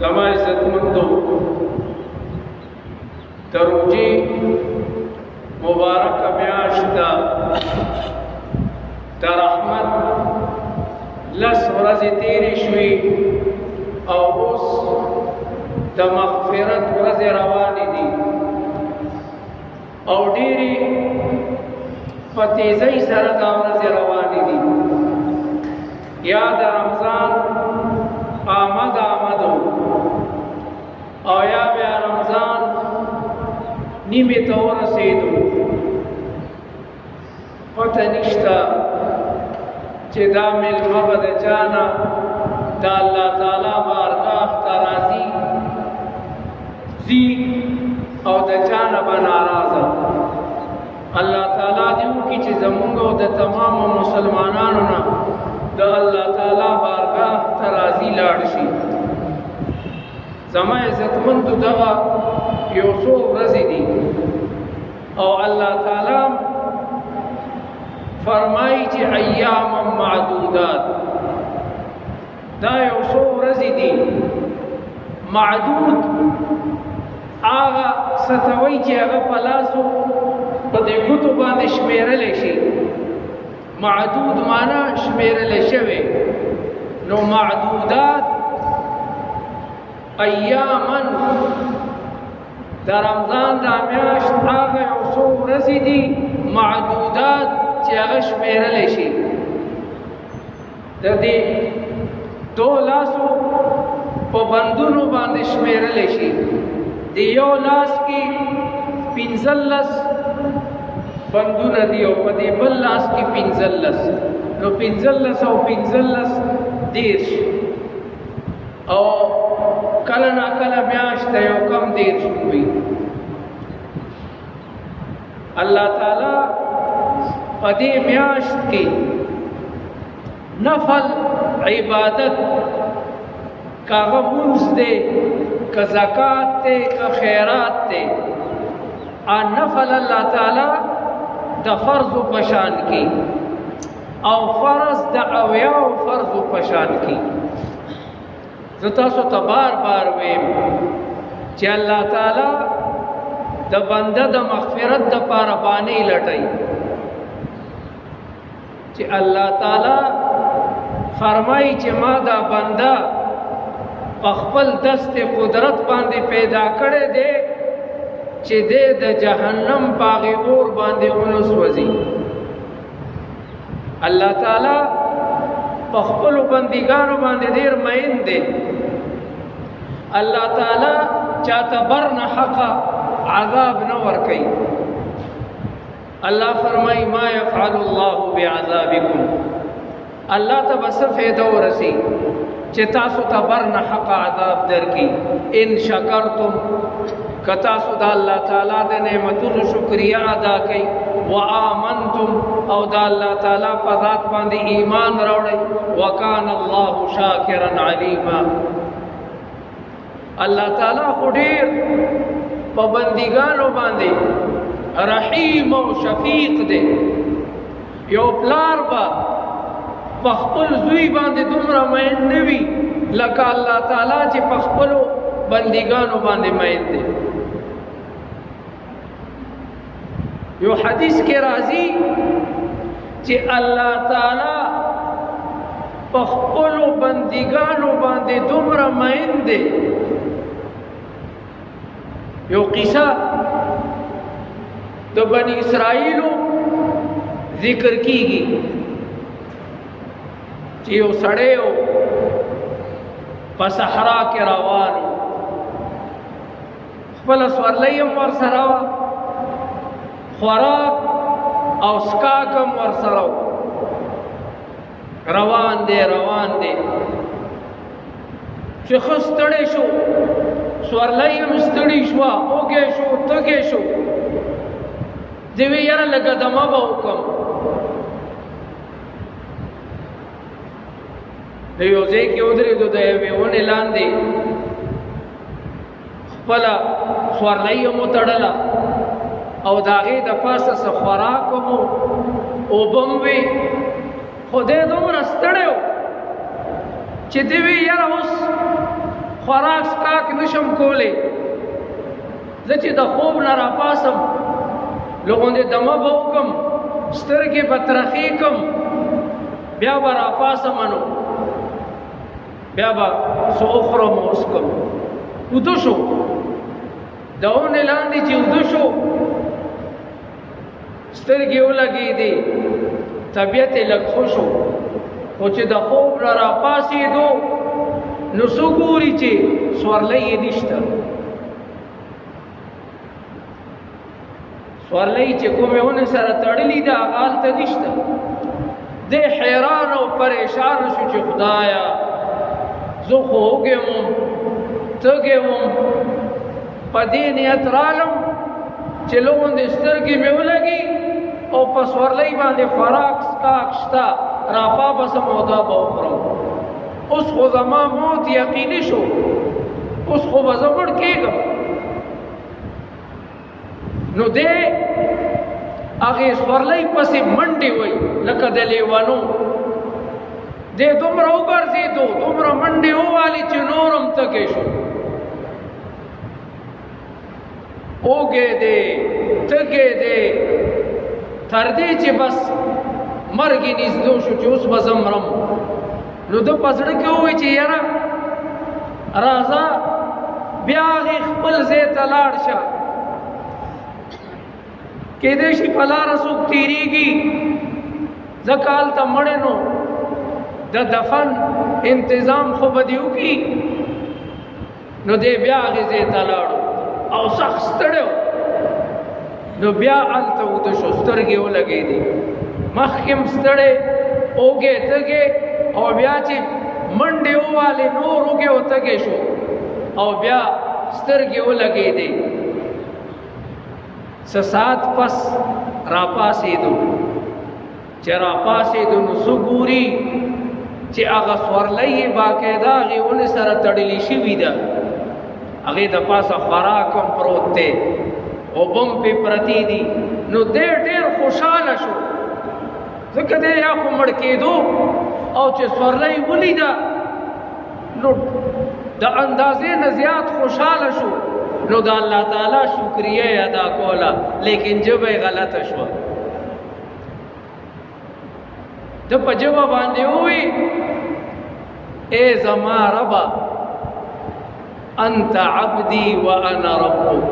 زما عزتمندو د روژې مبارکه میاشت ده د رحمت 10 ورځې تېرې شوې او اوس د مغفرت ورځې روانې دي او ډېرې په تیزۍ سره دا ورځې روانې دي. یا د رمضان آمد او یا بیا رمضان نیمې ته ورسېدو، پته نشته چې دا مېلمه به د چا نه د الله تعالی بارګاه ته راځي ځي او د چا نه به ناراضه. الله تعالی دې وکړي چې زمونږ او د تمامو مسلمانانو نه د الله تعالی بارګاه ته راضي لاړ شي. زما عزتمندو دغه یو څو ورځې دي او الله تعالی فرمایي چې ایام معدودات، دا یو څو ورځې دي. معدود هغه ستوي چې هغه په لاسو په دې ګوتو باندې شمېرلی شي. معدود معنا شمېرلی شوی، نو معدودات ایامن د رمضان دا میاشت هغه یو څو ورځې دي معدودات چې هغه شمېرلی شي. د دې دو لاسو په بندونو باندې شمېرلی شي. د یو لاس کې 15 بندونه دي او په دې بل لاس کې 15، نو 15 او 15 30 او کله نا کله میاشت یو کم 30 وي. الله تعالی په دې میاشت کې نفل عبادت کاغه مونځ دی، که زکات دی، که خیرات دی، نفل الله تعالی د فرض په شان کې او فرض د اویاو فرض په شان کې. زه تاسو ته بار بار ویم چې الله تعالی د بنده د مغفرت دپاره بانې لټوي، چې الله تعالی فرمایي چې ما دا بنده په خپل دست قدرت باندې پیدا کړی دی چې دې د جهنم په هغې اور باندې ونه سوځي. الله تعالی په خپلو بندګانو باندې ډېر مین دی. الله تعالی چاته برنه حقه عذاب نه ورکوي. الله فرمایي ما یفعل الله بعذابکم، الله ته به څه فایده ورسي چې تاسو ته برنه حقه عذاب درکړي. ان شکرتم، که تاسو د الله تعالی د نعمتونو شکریه ادا کوئ، وآمنتم او د الله تعالی په ذات باندې ایمان راوړئ، وکان الله شاکرا علیما. الله تعالی خو ډېر په بندګانو باندې رحیم او شفیق دی. یو پلار به په خپل زوی باندې دومره مین نه وي لکه الله تعالی چې په خپلو بندګانو باندې مین دی. یو حدیث کې راځي چې الله تعالی په خپلو بندګانو باندې دومره مین دی. یو قصه د بنی اسرائیلو ذکر کیږي چې یو سړی په صحرا کې روان و، خپله سورلۍ هم ورسره وه، خوراک او څښاک هم ورسره و. روان دی چې ښه ستړی شو، سورلۍ هم ستړي شوه، اوږی شو، تږی شو. دی وی یاره لږه دمه به وکړم. د یو ځای کې ودرېدو، د یوې ونې لاندې خپله سورلۍ هم وتړله او د هغې د پاسه څه خوراک هم و، اوبه هم وې، خو دی دومره ستړی و چې دی وی یاره اوس خوراک سکاک نشم کولی زه چې د خوب نه راپاسم لغوندې دمه به وکم سترګې به ترخې کم بیا به راپاسم نو بیا به څه وخورم وڅښم وده شو د اونې لاندې چې وده شو سترګې ولګېدې طبیعت یې لږ ښه شو خو چې د خوب نه راپاسېدو نو څه ګوري چې سورلی یې نشته سورلی چې کومې ونې سره تړلي ده هغه هلته نشته دی حیران او پریشان شو چې خدایا زه خو وږی وم تږی وم په دې نیت رالم چې لږوندې سترګې مې ولګي او په سورلی باندې خوراک څښاک شته راپابسم او دا به وخورم اوس خو زما موت یقیني شو اوس خو به زه مړ کېږم نو دی هغې سورلی پسې منډې وی لکه د لیوانو دی دومره وګرځېدو دومره منډې ووالې چې نور هم تږی شو اوږې دی تږی دی تر دې چې بس مرګ یې نږدې شو چې اوس به زه مرم نو ده په زړه کې ووایي چې یاره راځه بیا هغې خپل ځای ته لاړ شه کېدای شي په لاره څوک تېرېږي ځکه هلته مړی نو د دفن انتظام خو به دې وکړي نو دی بیا هغې ځای ته لاړو او سخت ستړی نو بیا هلته وده شو سترګې ولګېدې مخکې هم ستړی اوږې تږې او بیا چې منډې ووالې نور اوږې او تږې شو او بیا سترګې ولګېدې څه ساعت پس راپاسېدو چې راپاسېدو نو څه ګوري چې هغه سورلی یې باقاعده هغې ونې سره تړلې شوي ده هغې د پاسه خوراک هم پروت دی اوبه هم پې پرتې دي نو دی ډېر خوشحاله شو ځکه دی یا خو مړ کېدو او چې سورلی ولیده نو د اندازې نه زیات خوشحاله شو نو د الله تعالی شکریه ادا کوله لیکن ژبه یې غلطه شوه ده په ژبه باندې ووی ای زما ربه انت عبدی وانا ربک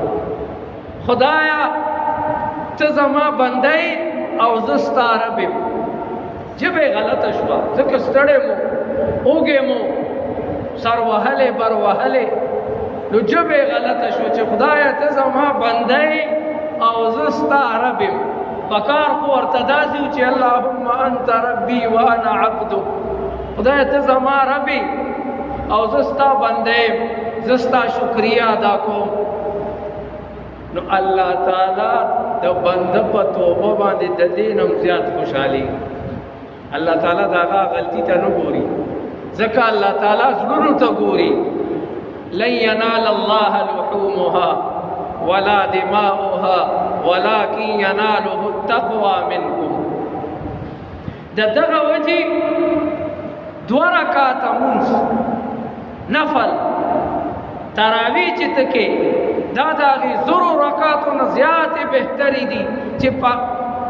خدایا ته زما بنده او زه ستا رب یم ژبه یې غلطه شوه ځکه ستړی مو اوږې مو سر وهلې بر وهلې نو ژبه یې غلطه شوه چې خدایه ته زما بنده او زه ستا رب یم پکار خو ورته داسې و چې اللهم انت ربي وانا عبدک خدایه ته زما رب او زه ستا بنده یم زه ستا شکریه ادا کوم نو الله تعالی د بنده په توبه باندې د دې نه زیات خوشحالي الله تعالی د هغه غلطي ته نه ګوري ځکه الله تعالی زړونو ته ګوري لن ينال الله لحومها ولا دماؤها ولكن يناله التقوى منكم دغه وجه دو رکعات مونږ نفل تراویح چې تکي دا د هغې زرو رکعاتو نه زیاتې بهترې دي چې په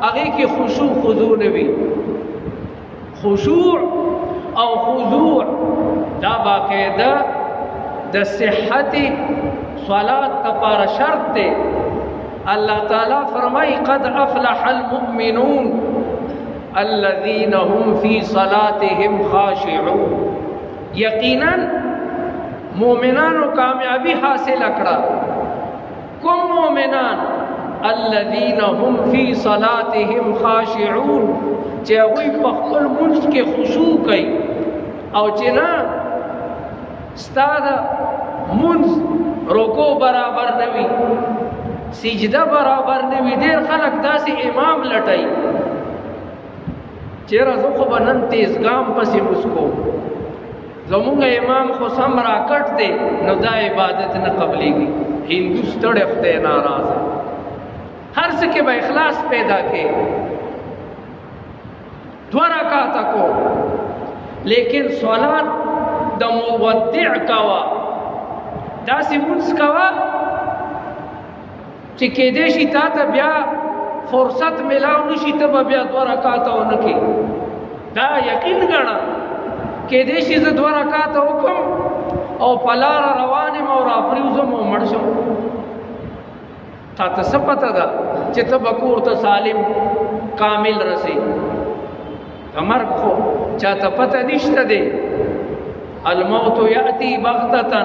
هغې کې خشوع خضوع نه وي خشوع او خضوع دا باقاعده د صحت صلات لپاره شرط دی الله تعالی فرمایي قد افلح المؤمنون الذين هم في صلاتهم خاشعون یقینا مؤمنانو کامیابی حاصل کړه کوم مؤمنان الذين هم في صلاتهم خاشعون چې هغوی په خپل لمونځ کې خشوع کوي او چې نه ستا د لمونځ رکوع برابر نه وي سجده برابر نه وي ډېر خلک داسې امام لټوي چېرې زه خو به نن تیز ګام پسې لمونځ کوم زمونږ امام خو سم راکټ دی نو دا عبادت نه قبلېږي هندو ستړی خدای ناراضه هر څه کې به اخلاص پیدا کې دو رکعاته کو لیکن صلات د مودع کوا داسې مونځ کوه چې کېدای شي تا ته بیا فرصت ملاو نشي، ته به بیا 2 رکعاته ونه کې. دا یقین ګڼه کېدای شي زه 2 رکعاته وکړم او په لاره روان یم او راپرېوځم او مړ شم. تا ته څه پته ده چې ته به کور ته سالم کامل رسې؟ د مرګ خو چاته پته نشته دی. الموت یأتی بغتة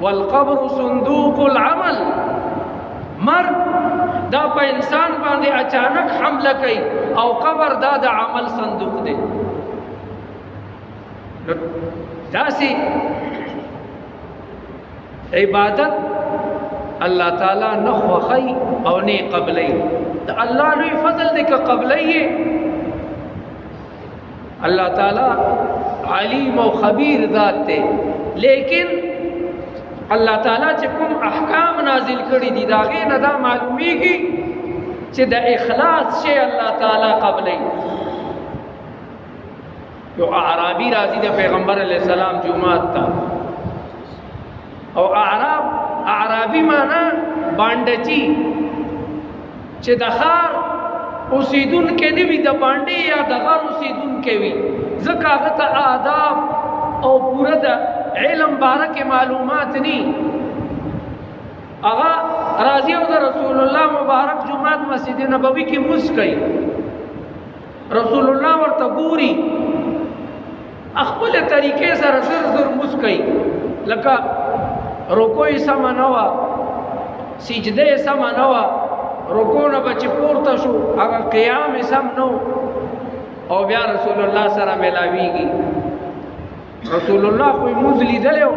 والقبر صندوق العمل. مرګ دا په انسان باندې اچانک حمله کوي او قبر دا د عمل صندوق دی. داسې عبادت الله تعالی نه خوښوي او نه قبلوي. د الله لوی فضل دی که قبلوي. الله تعالی علیم او خبیر ذات دی، لیکن الله تعالی چې کوم احکام نازل کړي دي د هغې نه دا معلومیږي چې د اخلاص شی الله تعالی قبلوي. یو اعرابي راځي د پیغمبر علیه السلام جومات ته، او اعرابي معنا بانډچي چې د ښار اوسیدونکی نه وي، د بانډې یا د غر اوسیدونکی وي، ځکه هغه ته آداب او پوره د علم باره معلومات ني. هغه راځي او د رسول الله مبارک جومات مسجد نبوي کې مونځ کوي. رسول الله ورته ګوري، خپل طریقې سره زر زر مونځ کوي، لکه رکوع یې سمه نه وه، سجده یې سمه نه وه، رکوع نه به چې پورته شو هغه قیام یې سم نه و، او بیا رسول الله سره ملاویږي. رسول الله خو یې مونځ لیدلی و،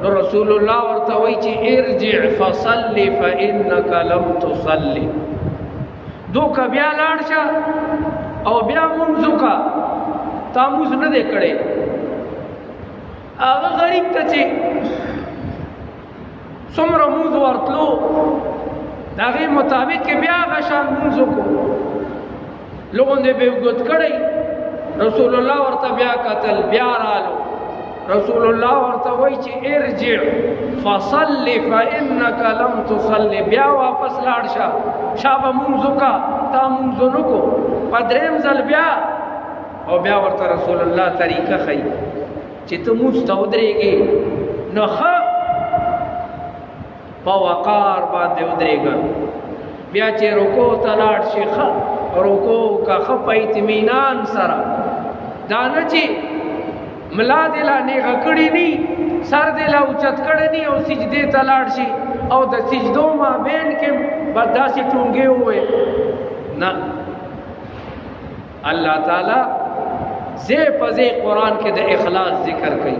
نو رسول الله ورته وایي چې ارجع فصلی فانک لم تصلی. دوکه بیا لاړ شه او بیا مونځ وکړه، تا مونځ نه دی کړی. هغه غریب ته چې څومره مونځ ورتلو د هغې مطابق کې بیا هغه شان مونځ وکړو، لغوندې به یې اوږد کړی. رسول الله ورته بیا کتل، بیا رالو. رسول الله ورته وایي چې ارجع فصلی فانک لم تصلی. بیا واپس لاړ شه، شا به مونځ وکړه، تا مونځ ونه کړو. په 3م ځل بیا، او بیا ورته رسول الله طریقه ښیي چې ته مونځ ته ودرېږې نو ښه په وقار باندې ودرېږه. بیا چې رکوع ته لاړ شي، ښه رکوع وکړه، ښه په اطمینان سره. دا نه چې ملا دې لا نیغه کړي ني، سر دې لا اوچت کړی ني او سجدې ته لاړ شي او د سجدو مابین کې به داسې ټونګې ووایي. نه، الله تعالی ځای په ځای قرآن کې د اخلاص ذکر کوي.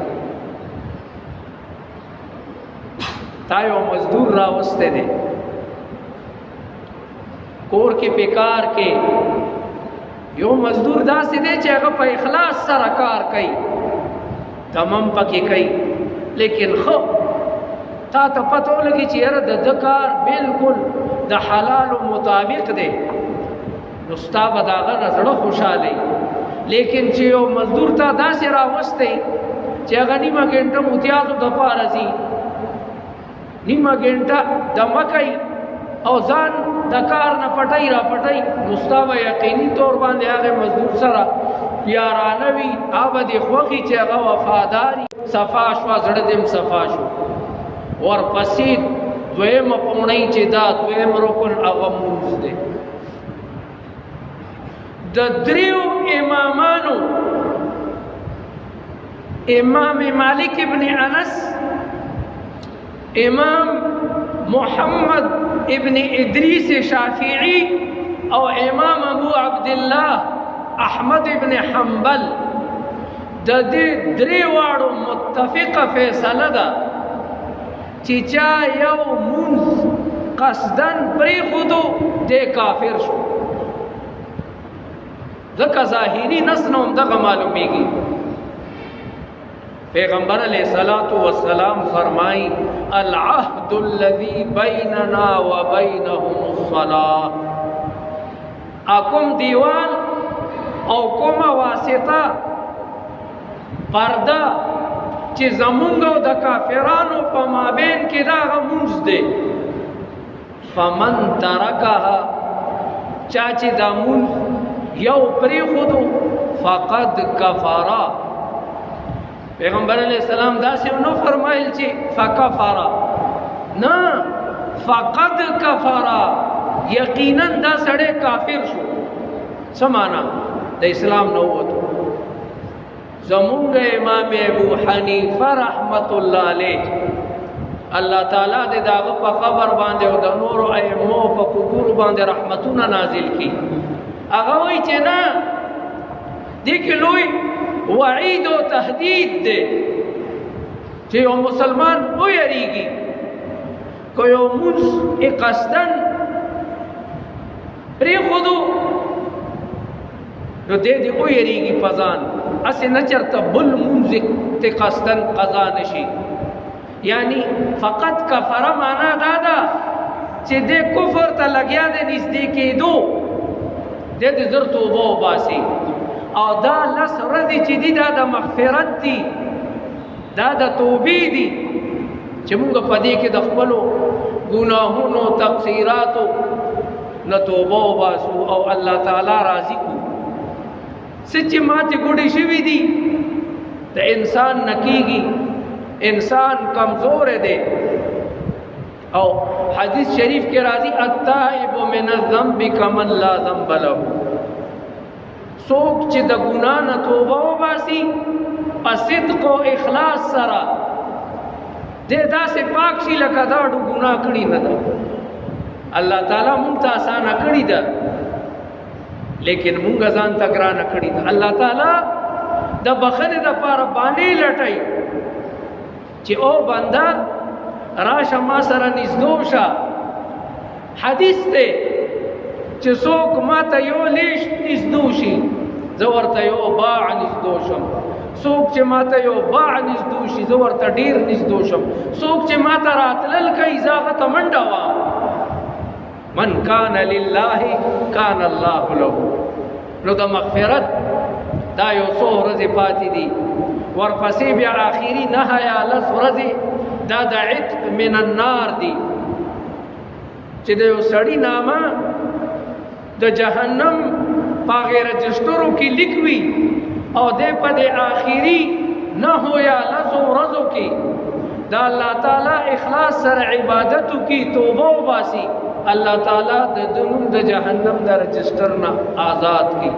تا یو مزدور راوستی دی، کور کې په کار کې یو مزدور داسې دی چې هغه په اخلاص سره کار کوي، تمام پکې کوي، لیکن خو تا ته پته ولګي چې یاره د ده کار بالکل د حلالو مطابق دی، نو ستا به د هغه نه زړه خوشحالي. لیکن چې یو مزدور تا داسې راوستی چې هغه نیمه ګنټه متیازو دپاره ځي، نیمه ګنټه دمه کوي او ځان د کار نه پټۍ را پټۍ، نو ستا به یقیني طور باندې هغې مزدور سره یارانه وي، هغه به دې خوښي چې هغه وفاداري. صفا شوه، زړه دې صفا شو. ورپسې 2مه پوڼۍ چې دا 2م رکن هغه مونځ دی. د 3 امامانو، امام مالک ابن انس، امام محمد ابن ادریس شافعی او امام ابو عبدالله احمد ابن حنبل، د دې 3 واړو متفقه فیصله ده چې چا یو مونځ قصدن پرېښودو دی کافر شو. ځکه ظاهري نص نه همدغه معلومیږي. پیغمبر علیہ الصلوۃ والسلام فرمائی العهد الذي بیننا وبینهم الصلاة. اکم دیوال او کومه واسطه پرده چې زمونږ او د کافرانو په مابین کې دا هغه مونځ دی. فمن ترکها، چا چې دا مونځ یو پرېښودو فقد کفرا. پیغمبر علیہ السلام داسې نو فرمایل چې فکفرا، نه فقد کفرا، یقینا دا سړی کافر شو. څه معنا؟ د اسلام نه ووتو. زمونږ امام ابو حنیفه رحمت الله علیه، الله تعالی دې داغه په قبر باندې او د نور ائمو په قبور باندې رحمتونه نازل کړي. هغه وایي چې نه، دې کې لوی وعید او تهدید دی چې یو مسلمان ویریږي که یو مونځ قصدن پرېښودو نو دې ویریږي په ځان، هسې نه چېرته بل مونځ ته قصدن قضا نشي. یعنی فقط کفره معنا دا ده چې دې کفر ته لګیا دی نږدې کېدو، دې زر توبه وباسي. او دا 10 ورځې چې دي دا د مغفرت دي، دا د توبې دي چې موږ په دې کې د خپلو ګناهونو تقصیراتو نه توبه وباسو او الله تعالی راضي کړو. څه چې ماتې ګوډې شوي دي د انسان نه کېږي، انسان کمزور دی. او حدیث شریف کې راځي التائب من الذنب کمن لا ذنب له. څوک چې د ګناه نه توبه وباسي په صدق او اخلاص سره، دې داسې پاک شي لکه دا ډو ګناه کړي نه ده. الله تعالی مونږ ته اسانه کړي ده، لیکن مونږ ځان ته ګرانه کړي ده. الله تعالی د بخښنې دپاره بانې لټوي چې او بنده راشه ما سره نږدې شه. حدیث دی چې څوک ما ته یو لیش نږدې شي زه ورته یو باع نږدې شم، څوک چې ما ته یو باع نږدې شي زه ورته ډېر نږدې شم، څوک چې ما ته راتلل کوي زه هغه ته منډه وهم. من کان لله کان الله له. نو د مغفرت دا یو څو ورځې پاتې دي، ورپسې بیا آخري 9 یا 10 ورځې دا د عتق من النار دي چې د یو سړي نامه د جهنم په غیر رجسټرو کې لیکوي او د په د آخري 9 یا 10 ورځو کې دا الله تعالی اخلاص سره عبادتو کې توبه وباسي، الله تعالی د دنوم د جهنم د رجسټر نه آزاد کی.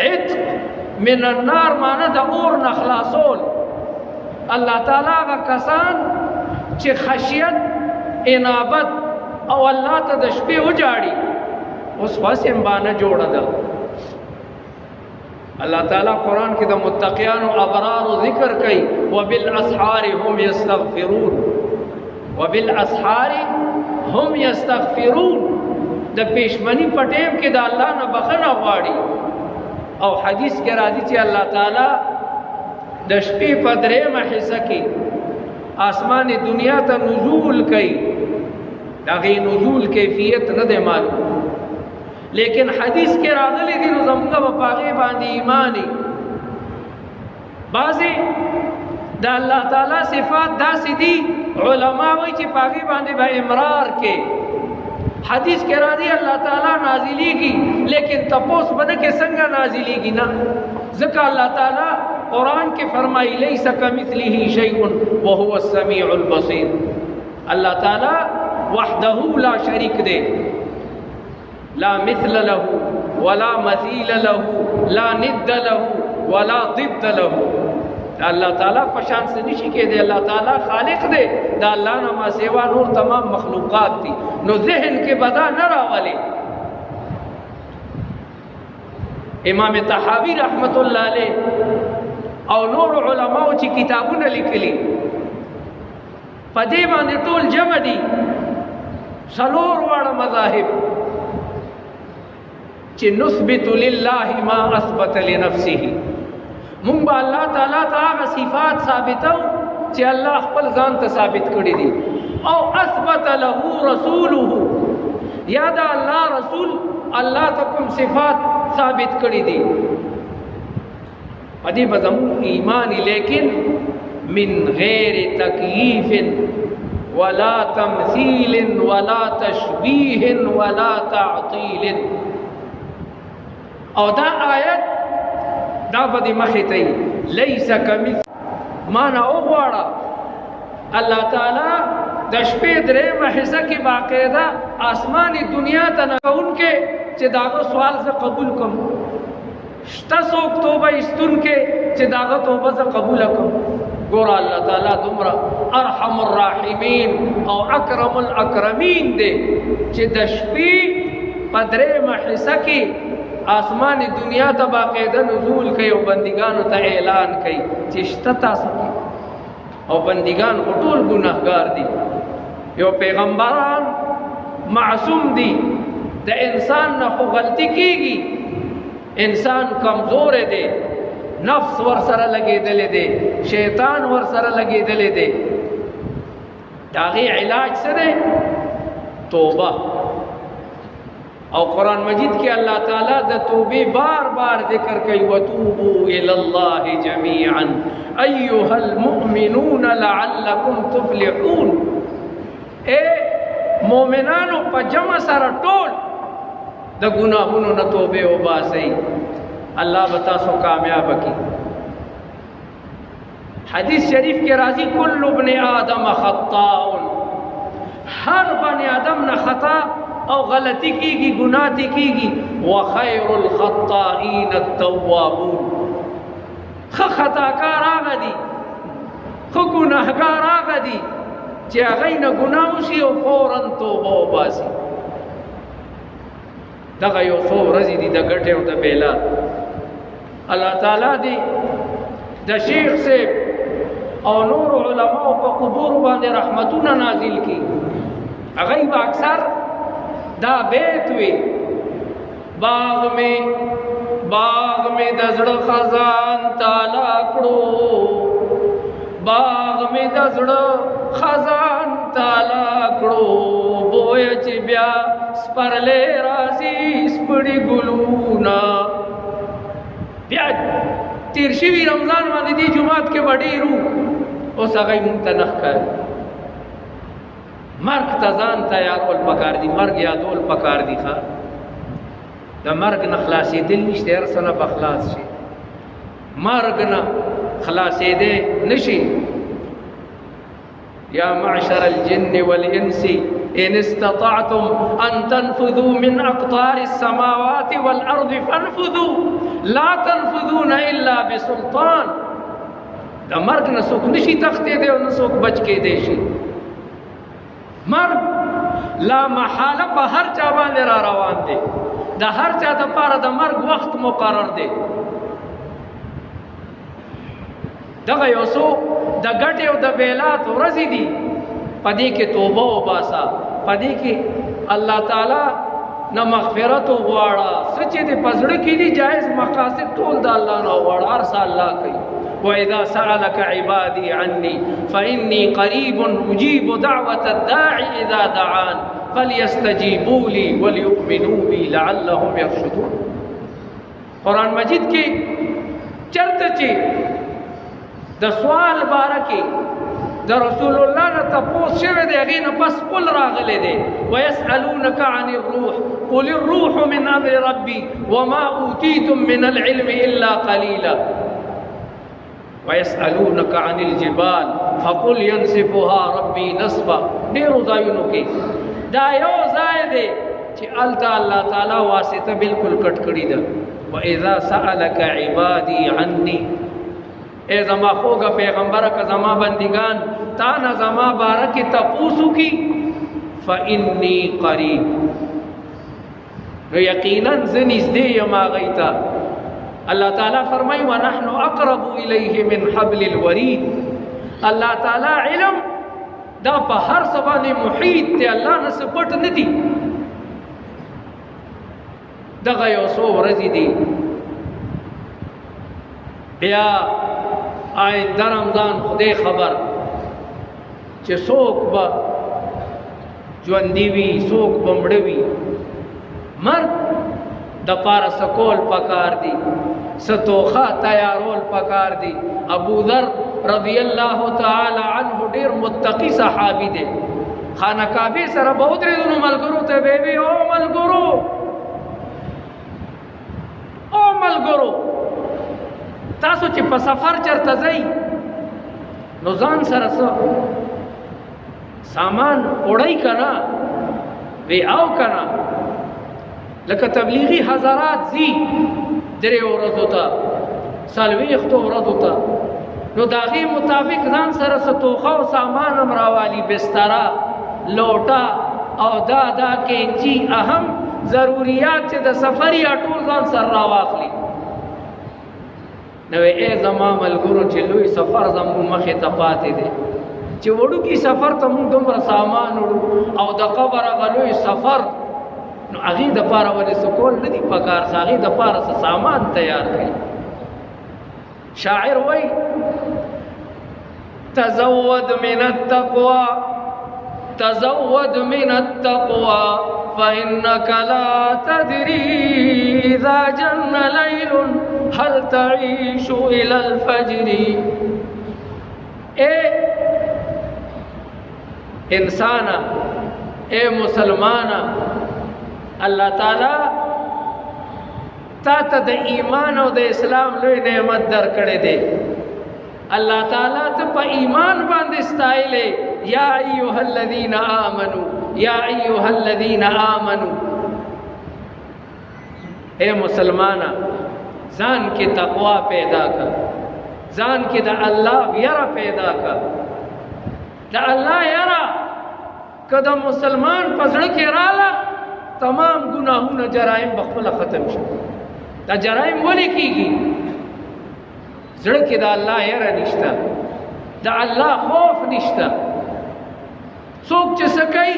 عتق من النار معنی د اور نه خلاصول. الله تعالی هغه کسان چې خشیت، انابت او الله ته د شپې وجاړي، اوس خاصم باندې جوړه ده. الله تعالی قرآن کې د متقیانو ابرارو ذکر کوي وبالاسحار هم یستغفرون، وبالاسحار هم یستغفرون. د پېشمنی په ټیم کې د الله نه بخښنه غواړي. او حدیث کې راځي چې الله تعالی د شپې په 3مه حصہ کې آسمان دنیا ته نزول کوي. دغه نزول کیفیت نه دی معلوم، لیکن حدیث کې راغلي دي نو زموږ په هغې باندې ایمانی. بعضې د الله تعالی صفات داسې دي علما وایي چې په هغې باندې به امرار کې. حدیث کې راځي الله تعالی نازلیږي، لیکن تپوس به نه کې څنګه نازلیږي. نه، ځکه الله تعالی قرآن کې فرمایي لیس کمثله شیء وهو السمیع البصیر. الله تعالی وحده لا شریک دی، لا مثل له ولا مثیل له، لا ند له ولا ضد له. الله تعالی پشان سے نشی کې دی. الله تعالی خالق دی، دا الله نه ما سیوا نور تمام مخلوقات دي. نو ذهن کې بدا نه راولي. امام طحاوی رحمت الله علیه او نور علماء چې کتابونه لیکلي په دې باندې ټول جمع دي 4 واړه مذاهب چې نثبت لله ما اثبت لنفسه. مونږ به الله تعالی ته هغه صفات ثابتو چې الله خپل ځان ته ثابت کړي دي، او اثبت له رسوله، یا دا الله رسول الله ته کوم صفات ثابت کړي دي په دې به زموږ ایمان. لیکن من غیر تکییف ولا تمثیل ولا تشبیح ولا تعطیل. او دا آیت دا بدی مخی تی لیس کمثل مانا اغوارا اللہ تعالی د شپې درېمه حصہ کې باقاعده آسمانی دنیا ته نکون کې چې داغه سوال زه قبول کوم شته څوک توبه استون کې چې داغه توبه زه قبول کوم. ګوره الله تعالی دومره ارحم الراحمین او اکرم الاکرمین دی چې د شپې په درېمه حصہ کې آسمانی دنیا ته باقاعده نزول کوي او بندگانو ته اعلان کوي چې شته تاسو او بندگان ټول ګناهګار دي. یو پیغمبران معصوم دي د انسان نه خو غلطی کیږي انسان کمزور دی نفس ور سره لګیدل دی شیطان ور سره لګیدل دی داغي علاج څه دی توبه. او قرآن مجید کې الله تعالی د توبې بار بار ذکر کوي وتوبوا الى الله جميعا ايها المؤمنون لعلكم تفلحون. اے مؤمنانو په جمع سره ټول د ګناهونو نه توبه وباسئ الله به تاسو کامیاب کړي. حدیث شریف کې راځي کل ابن آدم خطاء هر بني آدم نه خطا او غلطی کیږي گناہ دی کیږي وخیر الخطائین التوابون. خطاکار هغه دي خو ګناهګار هغه دي چې هغه نه ګناه وشي او فورا توبه وباسي. دغه یو څو ورځې دي د ګټې او د بیلا الله تعالی دی د شیخ سے او نور علماء په قبور باندې رحمتونه نازل کی. هغه با اکثر دا بیت وی باغ میں دزڑ خزان تالا کڑو باغ میں دزڑ خزان تالا کڑو بویا چی بیا سپرلے رازی سپڑی گلونا. بیا تیر شوی رمضان باندې دی جماعت کې وډی رو اوس هغه منتنخ کړ مرګ ته ځان تیارول پکار دي مرګ یادول پکار دي. ښه د مرګ نه خلاصېدل نشته هر څه نه بخلاص شي مرګ نه خلاصېدې نشي. یا معشر الجن والانس ان استطعتم ان تنفذوا من اقطار السماوات والارض فانفذوا لا تنفذون الا بسلطان. د مرګ نه څوک نشي تښتېدی او نه څوک بچ کېدی شي. مرگ لا محاله په هر چا باندې را روان دی د هر چا د پاره د مرگ وخت مقرر دی. دغه یو څو د ګټې او د بیلات ورځې دي پدې کې توبه وباسا پدې کې الله تعالی نه مغفرت وغواړه سچ دې پزړه کې دي جائز مقاصد ټول د الله نه وغواړه هر څه الله کوي. وإذا سألك عبادي عني فإني قريب أجيب دعوة الداعي إذا دعان فليستجيبوا لي وليؤمنوا بي لعلهم يرشدون. قرآن مجید کی چرته چې د سوال بارکه د رسول الله نه تپوس شوی دی هغې نه پس قل راغلی دی ويسألونك عن الروح قل الروح من أمر ربي وما أوتيتم من العلم إلا قليلا ويسألونك عن الجبال فقل ينسفها ربي نسفا. ډېرو ځایونو کې دا یو ځای دی چې الته الله تعالی واسطه بالکل کټ کړې ده. وإذا سألك عبادي عني اے زما خوږه پیغمبره که زما بندگان تا نه زما باره کې تپوس وکړي فإني قریب نو یقینا زه نږدې یم هغوی ته. اللہ تعالیٰ فرمائی وَنَحْنُ أَقْرَبُ إِلَيْهِ مِنْ حَبْلِ الْوَرِيدِ. اللہ تعالیٰ علم دا پا ہر سبانے محیط تے اللہ نسپٹ ندی. دغه یو څو ورځې دي بیا آینده رمضان خدای خبر چې څوک به ژوندي وي څوک به مړه وي. مرګ د پاره سکول پکار دی ستوخه تیارول پکار دی. ابو ذر رضی اللہ تعالی عنہ ډیر متقی صحابی دی. خانه کعبه سره به ودرېدو نو ملګرو ته به وي او ملګرو تاسو چې په سفر چرته ځئ نو ځان سره څه سامان وړئ که نه وی او که نه لکه تبلیغي حضرات ځي 3 ورځو ته 40 ورځو ته نو د هغې مطابق ځان سره څه توښه او سامان هم راوالي بستره لوټه او دا کینچي اهم ضروریات چې د سفر یا ټول ځان سره راواخلي. نو ای زما ملګرو چې لوی سفر زموږ مخې ته پاتې دی چې وړوکي سفر ته موږ دومره سامان وړو او د قبر هغه لوی سفر نو هغې دپاره ولې څه کول نه دي پکار څه هغې دپاره څه سامان تیار کړي. شاعر وایي تزود من التقوى فإنك لا تدري إذا جن ليل هل تعيش إلى الفجر. اے انسانا اے مسلمانا اللہ تعالی تا ته د ایمان او د اسلام لوی نعمت درکړی دی. الله تعالی ته په ایمان باندې ستایلې یا ایها الذین آمنو یا ایها الذین آمنو. اے مسلمانا ځان کې تقوا پیدا کړه ځان کې د الله یره پیدا کړه. د الله یره که د مسلمان په زړه کې راله تمام ګناهونه جرایم به خپله ختم شي. دا جرایم ولې کېږي؟ زړه کې د الله یره نشته د الله خوف نشته. څوک چې څه کوي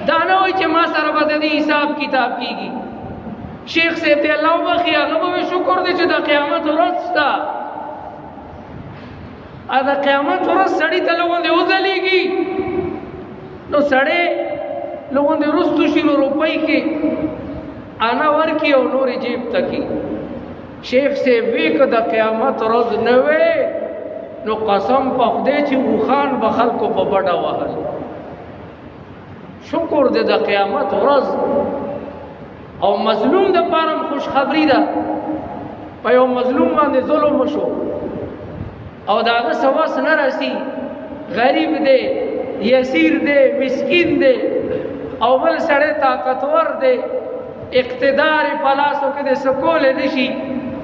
دا نه وایي چې ما سره به د دې حساب کتاب کېږي. شیخ صاحب ته الله وبخي هغه به شکر دی چې د قیامت ورځ شته. د قیامت ورځ سړي ته لغوندې وځلېږي نو سړی لغوندې رستو شي نو روپۍ کې انا ورکي او نورې جیب ته کي. شیخ صاحب وی که د قیامت ورځ نه وی نو قسم په خدای چې اوښان به خلکو په بډه وهل. شکر دی د قیامت ورځ او مظلوم د پاره خوشخبری ده. په یو مظلوم باندې ظلم وشو او د هغه څه وس نه رسي غریب دی یسیر دی مسکین دی او بل سړی طاقتور دی اقتدار په لاسو کې د څه کولی نه شي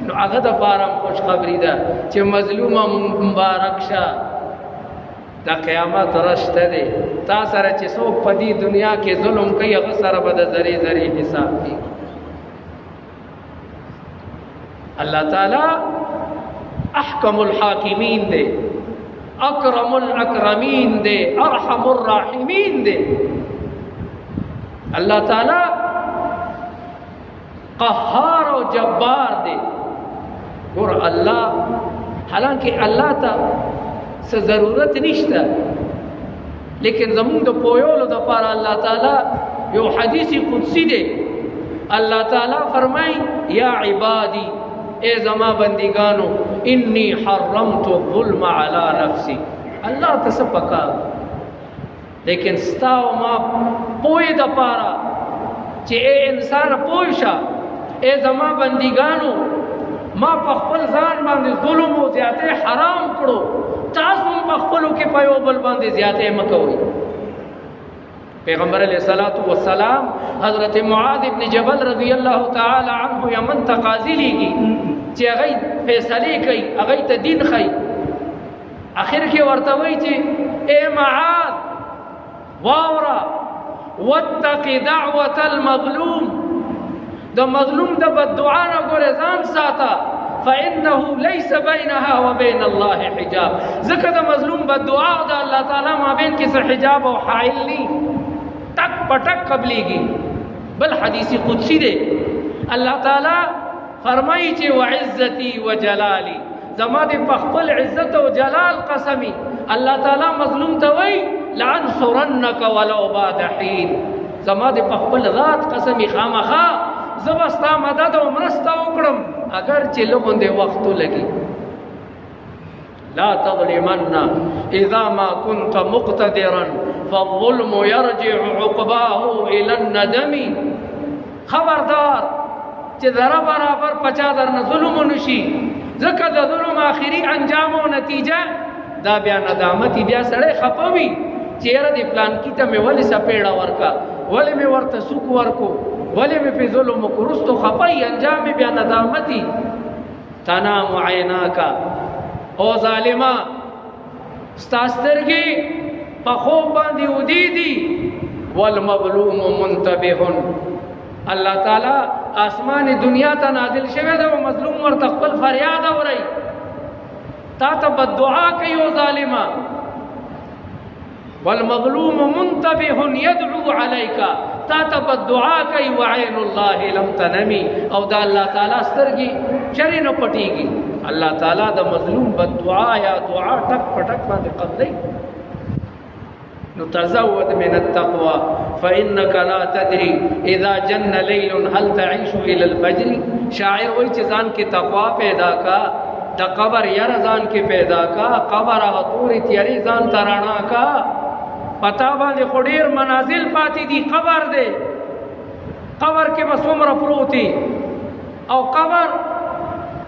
نو هغه د پاره خوشخبری ده چې مظلومه مبارک شه د قیامت ورځ شته دی. تا سره چې څوک په دې دنیا کې ظلم کوي هغه سره به د ذرې ذرې حساب کېږي. الله تعالی احکم الحاکمین دی اکرم الاکرمین دی ارحم الراحمین دی. اللہ تعالی قہار و جبار دی. اور اللہ حالانکہ اللہ تا سے ضرورت نشتا لیکن زمون دا پویولو دا پارا اللہ تعالی یو حدیثی قدسی دے. اللہ تعالی فرمائی یا عبادی اے زما بندگانو انی حرمت الظلم علی نفسی. اللہ تسپکا لیکن ستاو ما پوی دا پارا چی اے انسان پویشا اے زما بندگانو ما پخپل ځان باندې ظلم او زیاته حرام کړو تاسو هم پخپلو کې په یو بل باندې زیاته مکوئ. پیغمبر علیہ الصلوۃ والسلام حضرت معاذ ابن جبل رضی اللہ تعالی عنہ یمن تقاضی لیږي چې هغه فیصله کوي هغه ته دین خي. اخر کې ورته وایي چې اے معاذ واورا واتق دعوة المظلوم د مظلوم د بدعا نه ګورې ځان ساته فإنه ليس بينها وبين الله حجاب. ځکه د مظلوم بدعا او د الله تعالی مابین کې څه حجاب او حائل ني تک پټک قبليږي. بل حدیث قدسی دی الله تعالی فرمایي چې وعزتي وجلالي زما د خپل عزت او جلال قسمی الله تعالی مظلوم ته وایي لعنصرنك ولو بعد حين. زما د خپل ذات قسمی خامخا زبستا مدد او مرسته وکړم اگر چې لغوندې وخت لګي. لا تظلمن اذا ما كنت مقتدرا فالظلم يرجع عقباه الى الندم. خبردار چې ذره برابر پچا درنه ظلم نشي، ځکه د ظلم آخري انجام او نتیجه دا بیا ندامت، بیا سړی خپوي چې یاره د پلان کې ته مې ولې سپېړه ورکا، ولې مې ورته سوک ورکو، ولې مې په ظلم وکړو، رستو خپي انجام بیا ندامتي. تنام عیناک او ظالما ستا سترګې په خوب باندې ودیدي، والمظلوم منتبه. الله تعالی آسمان دنیا ته نازل شوی دی او مظلوم ورته خپل فریاد اوري، تا ته بدعا کوي او ظالما. والمظلوم منتبه يدعو عليك، تا ته بدعا کوي. وعين الله لم تنمي، او دا الله تعالی سترګې چرې نه پټيږي. الله تعالی د مظلوم بدعا یا دعا ټک پټک باندې قبلې. نو تزود من التقوى فإنك لا تدري إذا جن ليل هل تعيش إلى الفجر. شاعر وای چې ځان کې تقوا پیدا کا، د قبر ير ځان کې پیدا کا، قبر هغه تورې تیارې ځان ترانا کا. پتا باندې خډیر منازل پاتې دي، قبر دی، قبر کې بس عمر پروتي، او قبر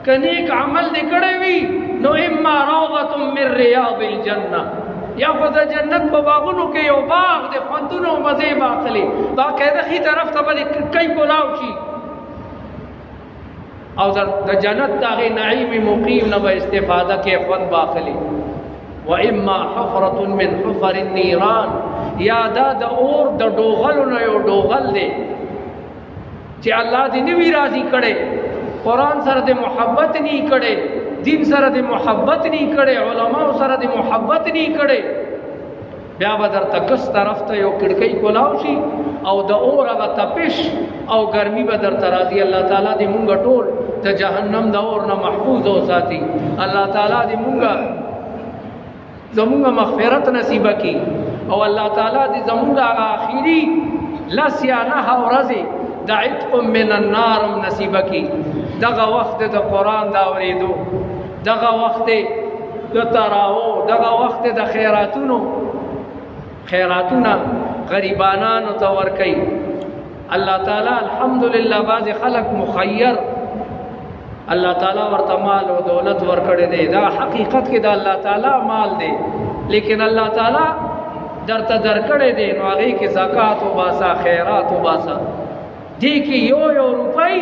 کنيک عمل دې کړی وي نو اما روضه من رياض الجنه، یا خو د جنت په باغونو کې یو باغ د خوندونو او مزې باخلي، باقاعده خي طرف ته باندې کای کولاو شي، او د جنت دغه نعیم مقیم نه به استفاده کې خوند باخلي. واما حفره من حفر النيران، یا دا د اور د ډوغلو نه یو ډوغل دی چې الله دې نوی راضي کړي، قرآن سره د محبت نه کړي، دین سره د محبت نه کړي، علماء سره د محبت نه کړي، بیا به درته کس طرف ته یو کړکۍ کولاو شي او د اور هغه تپش او ګرمي به درته راځي. الله تعالی دې مونږ ټول د جهنم د اور نه محفوظ او ساتي. الله تعالی دې مونږ زمونږ مغفرت نصیب کړي، او الله تعالی دې زمونږ آخري لس یا نه ورځې د عتق من النار نصیب کړي. دغه وخت د قرآن دا اورېدو، دغه وخت د تراو، دغه وخت د خیراتونه غریبانانو ته ورکوي. الله تعالی الحمدلله بعض خلق مخیر الله تعالی ورته مال او دولت ورکړي دی، دا حقیقت کې د الله تعالی مال دی، لیکن الله تعالی درته درکړي دی نو هغه کې زکات او باسا، خیرات او باسا. دې کې یو روپۍ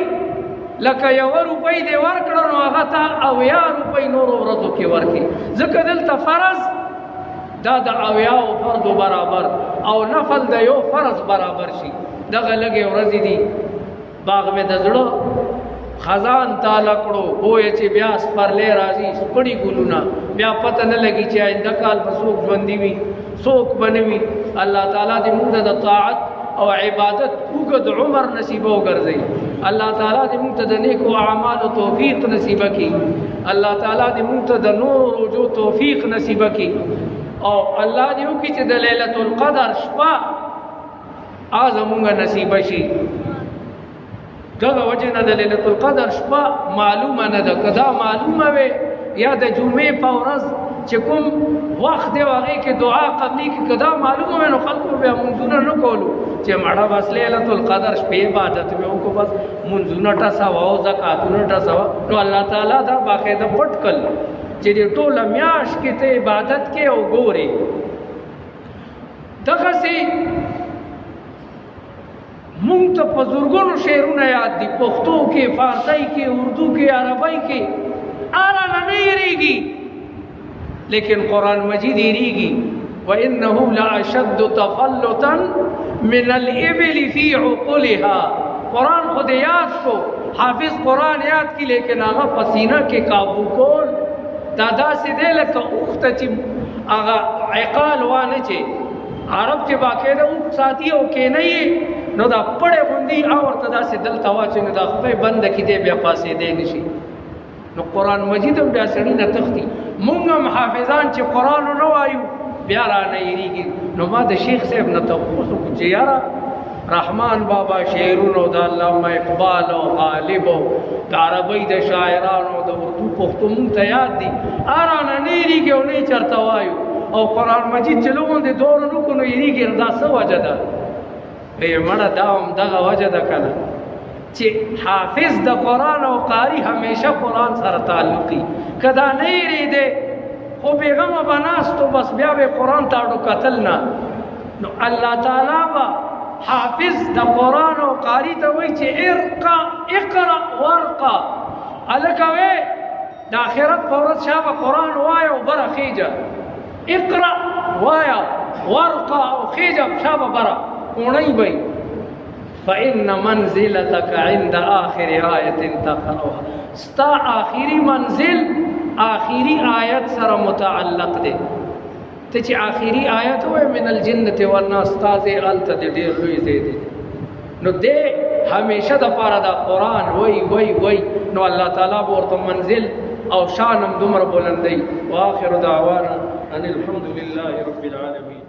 لکه یو روپۍ دی ورکړه نو هغه ته اویا روپۍ نور ورځو کې ورکړي، ځکه دلته فرض دا د اویاو فرض برابر او نفل د یو فرض برابر شي. دغه لږې ورځې دي باغ مې د زړه خزان تاله کړو، پوهې چې بیا سپرلی راځي، سپړي ګلونه، بیا پته نه لګي چې آینده کال به څوک ژوندي وي څوک به نه وي. الله تعالی دې موږ ته د طاعت او عبادت اوږد عمر نصیب وګرځي. الله تعالی دې موږ ته د نیکو اعمالو توفیق نصیب کړي. الله تعالی دې موږ ته د نور روزو توفیق نصیب کړي، او الله دې وکړي چې د لیلة القدر شپه زمونږ نصیب شي. دغه وجه نه د لیلة القدر شپه معلومه نه ده، که دا معلومه وي یا د جمعې په ورځ چې کوم وخت دی هغې کې دعا قبلي کې که دا معلومه وي نو خلکو بیا منځونه نه کولو چې مړه بس لیلة القدر شپې عبادت مې وکړو، بس منځونه ټسوه او زکاتونه ټسوه. نو الله تعالی دا باقاعده پټ کړل چې د ټوله میاشت کې ته عبادت کې او ګورې. دغسې مونږ ته په زرګونو شعرونه یاد دي، پښتو کې، فارسی کې، اردو کې، عربی کې، آرانه نه یریږي، لیکن قرآن مجید یریږي. وَإِنَّهُ لَأَشَدُّ تَفَلُّتًا مِنَ الْإِبِلِ فِي عُقُلِهَا. قرآن خود یاد کو، حافظ قرآن یاد کی، لیکن هغه پسینه کې قابو کول دا داسې دی لکه اوښ ته چې هغه عقال وانه چې عرب چې باقاعده اوښ ساتي او کینوي نو دا پړې غوندي او ورته داسې دلته واچوي نو دا خدای بنده کې دی بیا پاسېدی نه شي. نو قرآن مجید هم بیا سړي نه تښتي. مونږ هم حافظان چې قرآن نه وایو بیا رانه یېرېږي. نو ما د شیخ صاحب نه تپوس وکړو چې یاره رحمان بابا شعرونو د علامه اقبال او غالب او د عربی د شاعرانو د اردو پښتو مونږ ته یاد دي ارانه نیریږي او نه چرته وایو او قرآن مجید چې لوګون د دور نو کو نو یریږي دا څه وجه ده مړه دا هم دغه وجه ده کنه چې حافظ د قرآن او قاری همیشه قرآن سره تعلقي کدا نه یری دی خو بیغمه بناستو بس بیا به قرآن تاړو قتل نه نو الله تعالی با حافظ د قرآن او قاری ته وایي چې اقرا ورقا الکوي د آخرت په ورځ شابه قرآن وایه او بره خیجه اقرا وایا ورقا او خیجه شابه بره اونۍ بی فإن منزلتك عند آخر آیت تقرأها ستا آخری منزل آخری آیت سره متعلق دی ته چې آخری آیت وای من الجنة والناس تازه الته د ډیر لوی دی نو دې همیشه د پاره د قرآن وای نو الله تعالی ورته منزل او شانم دومره بلندی واخر دعوانا ان الحمد لله رب العالمين